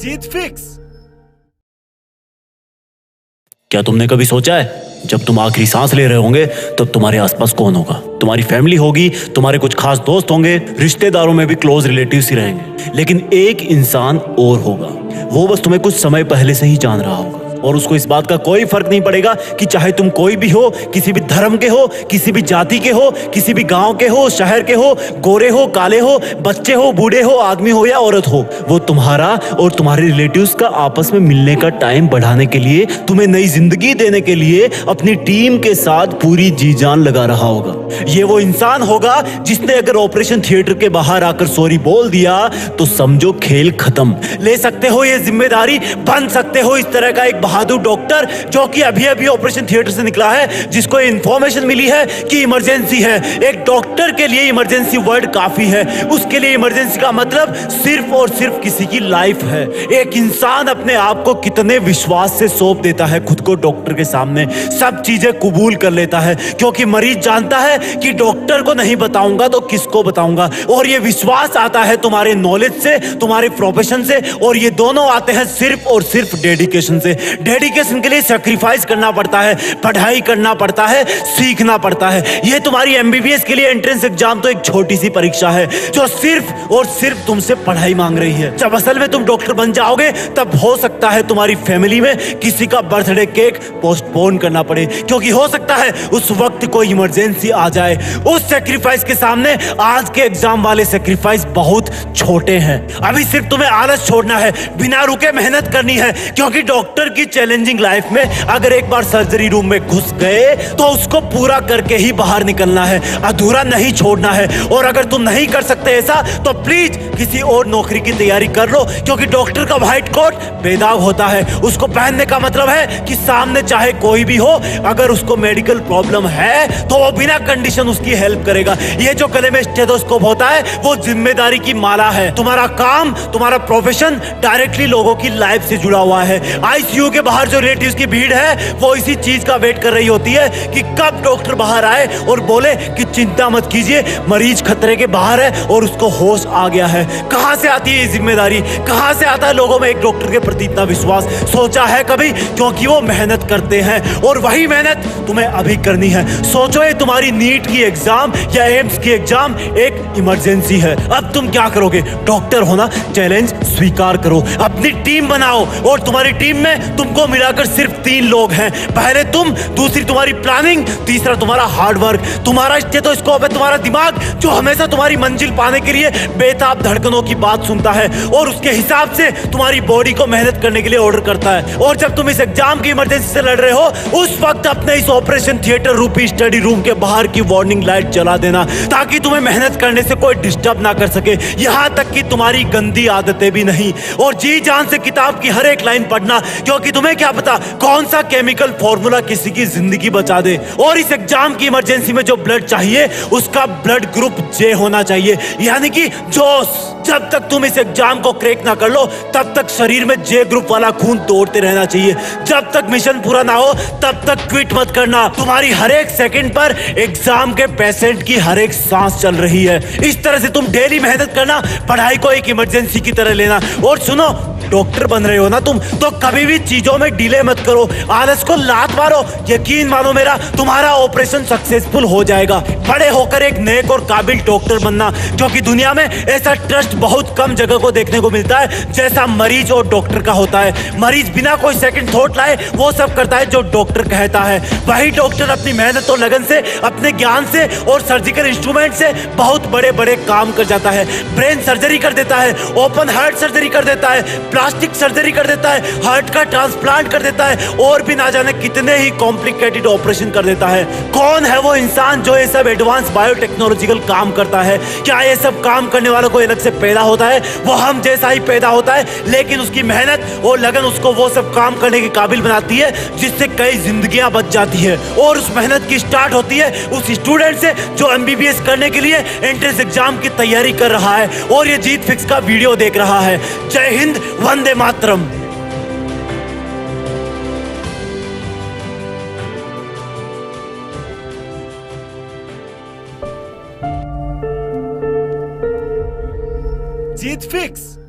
जीत fix. क्या तुमने कभी सोचा है जब तुम आखिरी सांस ले रहे होंगे तब तुम्हारे आसपास कौन होगा? तुम्हारी फैमिली होगी, तुम्हारे कुछ खास दोस्त होंगे, रिश्तेदारों में भी क्लोज रिलेटिव्स ही रहेंगे, लेकिन एक इंसान और होगा। वो बस तुम्हें कुछ समय पहले से ही जान रहा होगा और उसको इस बात का कोई फर्क नहीं पड़ेगा कि चाहे तुम कोई भी हो, किसी भी धर्म के हो, किसी भी जाति के हो, किसी भी गांव के हो, शहर के हो, गोरे हो, काले हो, बच्चे हो, बूढ़े हो, आदमी हो या औरत हो। वो तुम्हारा और तुम्हारे रिलेटिव्स का आपस में मिलने का टाइम बढ़ाने के लिए, तुम्हें नई जिंदगी देने के लिए अपनी टीम के साथ पूरी जी जान लगा रहा होगा। ये वो इंसान होगा जिसने अगर ऑपरेशन थिएटर के बाहर आकर सॉरी बोल दिया तो समझो खेल खत्म। ले सकते हो ये जिम्मेदारी, बन सकते हो इस तरह का एक बहादुर डॉक्टर जो कि अभी अभी ऑपरेशन थिएटर से निकला है, जिसको इंफॉर्मेशन मिली है कि इमरजेंसी है। एक डॉक्टर के लिए इमरजेंसी वर्ड काफी है। उसके लिए इमरजेंसी का मतलब सिर्फ और सिर्फ किसी की लाइफ है। एक इंसान अपने आप को कितने विश्वास से सौंप देता है खुद को डॉक्टर के सामने, सब चीजें कबूल कर लेता है, क्योंकि मरीज जानता है कि डॉक्टर को नहीं बताऊंगा तो किसको बताऊंगा। और ये विश्वास आता है तुम्हारे नॉलेज से, तुम्हारे प्रोफेशन से, और ये दोनों आते हैं सिर्फ और सिर्फ डेडिकेशन से। डेडिकेशन के लिए सैक्रिफाइस करना पड़ता है, पढ़ाई करना पड़ता है, सीखना पड़ता है। ये तुम्हारी एमबीबीएस के लिए एंट्रेंस एग्जाम तो एक छोटी सी परीक्षा है जो सिर्फ और सिर्फ तुमसे पढ़ाई मांग रही है। जब असल में तुम डॉक्टर बन जाओगे तब हो सकता है तुम्हारी फैमिली में किसी का बर्थडे केक पोस्टपोन करना पड़े, क्योंकि हो सकता है उस वक्त कोई इमरजेंसी आ जाए। उस सैक्रिफाइस के सामने आज के एग्जाम वाले सैक्रिफाइस बहुत छोटे हैं। अभी सिर्फ तुम्हें आलस छोड़ना है, बिना रुके मेहनत करनी है, क्योंकि डॉक्टर की चैलेंजिंग लाइफ में अगर एक बार सर्जरी रूम में घुस गए तो उसको पूरा करके ही बाहर निकलना है, अधूरा नहीं छोड़ना है। और अगर तुम नहीं कर सकते ऐसा तो प्लीज किसी और नौकरी की तैयारी कर लो, क्योंकि डॉक्टर का व्हाइट कोट बेदाग होता है। उसको पहनने का मतलब है कि सामने चाहे कोई भी हो, अगर उसको मेडिकल प्रॉब्लम है तो वो बिना कंडीशन उसकी हेल्प करेगा। ये जो गले में स्टेथोस्कोप होता है वो जिम्मेदारी की माला है। तुम्हारा काम, तुम्हारा प्रोफेशन डायरेक्टली लोगों की लाइफ से जुड़ा हुआ है। आईसीयू के बाहर जो रिलेटिव्स की भीड़ है वो इसी चीज का वेट कर रही होती है कि कब डॉक्टर बाहर आए और बोले कि चिंता मत कीजिए, मरीज खतरे के बाहर है और उसको होश आ गया है। कहां से आती है ये जिम्मेदारी, कहां से आता है लोगों में एक डॉक्टर के प्रति इतना विश्वास? सोचा है कभी? क्योंकि वो मेहनत करते हैं और वही मेहनत तुम्हें अभी करनी है। सोचो ये तुम्हारी नीट की एग्जाम या एम्स की एग्जाम एक इमरजेंसी है। अब तुम क्या करोगे? डॉक्टर होना चैलेंज स्वीकार करो, अपनी टीम बनाओ और तुम्हारी टीम में तुमको मिलाकर सिर्फ 3 लोग हैं। पहले तुम, दूसरी तुम्हारी प्लानिंग, तीसरा तुम्हारा हार्डवर्क। तुम्हारा स्टेथोस्कोप है तुम्हारा दिमाग, जो हमेशा तुम्हारी मंजिल पाने के लिए बेताब धड़कनों की बात सुनता है और उसके हिसाब से तुम्हारी बॉडी को मेहनत करने के लिए ऑर्डर करता है। और जब तुम इस एग्जाम की इमरजेंसी से लड़ रहे हो उस वक्त अपने इस ऑपरेशन थिएटर रूपी स्टडी रूम के बाहर की वार्निंग लाइट जला देना, ताकि तुम्हें मेहनत करने से कोई डिस्टर्ब ना कर सके, यहां तक कि तुम्हारी गंदी आदतें भी नहीं। और जी जान से किताब की हर एक लाइन पढ़ना, क्योंकि तुम्हें क्या पता कौन सा केमिकल फॉर्मूला किसी की जिंदगी बचा दे। और इस एग्जाम की इमरजेंसी में जो ब्लड चाहिए उसका ब्लड ग्रुप जे होना चाहिए, यानी कि जोश। जब तक तुम इस एग्जाम को क्रैक ना कर लो तब तक शरीर में जे ग्रुप वाला खून दौड़ते रहना चाहिए। जब तक मिशन पूरा ना हो तब तक क्विट मत करना। तुम्हारी हर एक सेकंड पर एग्जाम के पेशेंट की हर एक सांस चल रही है। इस तरह से तुम डेली मेहनत करना, पढ़ाई को एक इमरजेंसी की तरह लेना। और सुनो, डॉक्टर बन रहे हो ना तुम, तो कभी भी चीजों में डिले मत करो, आलस को लात मारो। यकीन मानो मेरा, तुम्हारा ऑपरेशन सक्सेसफुल हो जाएगा। बड़े होकर एक नेक और काबिल डॉक्टर बनना, क्योंकि दुनिया में ऐसा ट्रस्ट बहुत कम जगह को देखने को मिलता है जैसा मरीज और डॉक्टर का होता है। मरीज बिना कोई सेकंड थॉट लाए वो सब करता है जो डॉक्टर कहता है। वही डॉक्टर अपनी मेहनत और लगन से, अपने ज्ञान से और सर्जिकल इंस्ट्रूमेंट से बहुत बड़े बड़े काम कर जाता है। ब्रेन सर्जरी कर देता है, ओपन हार्ट सर्जरी कर देता है, प्लास्टिक सर्जरी कर देता है, हार्ट का ट्रांसप्लांट कर देता है, और भी ना जाने कितने ही कॉम्प्लिकेटेड ऑपरेशन कर देता है। कौन है वो इंसान जो ये सब एडवांस बायोटेक्नोलॉजिकल काम करता है? क्या ये सब काम करने वालों को अलग से पैदा होता है? वो हम जैसा ही पैदा होता है, लेकिन उसकी मेहनत और लगन उसको वो सब काम करने के काबिल बनाती है जिससे कई जिंदगियां बच जाती है। और उस मेहनत की स्टार्ट होती है उस स्टूडेंट से जो एमबीबीएस करने के लिए एंट्रेंस एग्जाम की तैयारी कर रहा है और ये जीत फिक्स का वीडियो देख रहा है। जय हिंद, वंदे मातरम। जीत फिक्स।